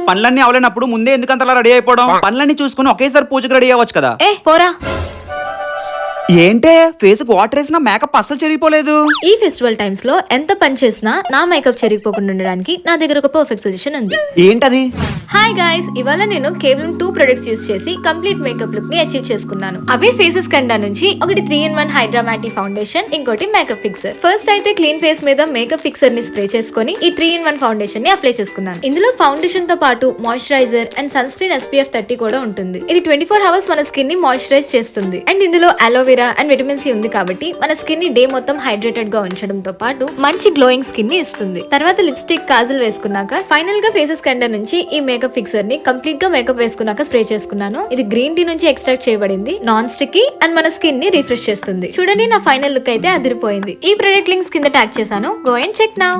పనులన్నీ అవలేనప్పుడు ముందే ఎందుకంతలా రెడీ అయిపోవడం? పనులన్నీ చూసుకుని ఒకేసారి పూజకు రెడీ అవ్వచ్చు కదా. ఏ పోరా. ఏంటే ఫేస్ కు వాటర్ వేసినా మేకప్ అస్సలు చెరిగిపోలేదు. ఈ ఫెస్టివల్ టైమ్స్ లో ఎంత పని చేసినా నా మేకప్ చెరిగిపోకుండా ఉండడానికి నా దగ్గర ఒక పర్ఫెక్ట్ సొల్యూషన్ ఉంది. ఏంటది? హాయ్ గైస్, ఇవాళ నేను కేవలం 2 ప్రొడక్ట్స్ యూస్ చేసి కంప్లీట్ మేకప్ లుక్ ని అచీవ్ చేసుకున్నాను. అవి ఫేసెస్ కండా నుంచి ఒకటి 3-in-1 హైడ్రా మ్యాటి ఫౌండేషన్, ఇంకోటి మేకప్ ఫిక్సర్. ఫస్ట్ అయితే క్లీన్ ఫేస్ మీద మేకప్ ఫిక్సర్ ని స్ప్రే చేసుకుని ఈ 3-in-1 ఫౌండేషన్ ని అప్లై చేసుకున్నాను. ఇందులో ఫౌండేషన్ తో పాటు moisturiser and sunscreen SPF 30 కూడా ఉంటుంది. ఇది 24 hours మన స్కిన్ ని మాయిశ్చరైజ్ చేస్తుంది. అండ్ ఇందులో అలోవెరా అండ్ విటమిన్ సి ఉంది కాబట్టి మన స్కిన్ ని డే మొత్తం హైడ్రేటెడ్ గా ఉంచడంతో పాటు మంచి గ్లోయింగ్ స్కిన్ ని ఇస్తుంది. తర్వాత లిప్స్టిక్, కాజల్ వేసుకున్నాక ఫైనల్ గా ఫేసెస్ కండా నుంచి ఈ మేకప్ ఫిక్సర్ ని కంప్లీట్ గా మేకప్ వేసుకున్నాక స్ప్రే చేసుకున్నాను. ఇది గ్రీన్ టీ నుంచి ఎక్స్ట్రాక్ట్ చేయబడింది, నాన్ స్టిక్కీ అండ్ మన స్కిన్ ని రిఫ్రెష్ చేస్తుంది. చూడండి, నా ఫైనల్ లుక్ అయితే అదిరిపోయింది. ఈ ప్రొడక్ట్ లింక్స్ కింద ట్యాగ్ చేశాను, గో అండ్ చెక్ నౌ.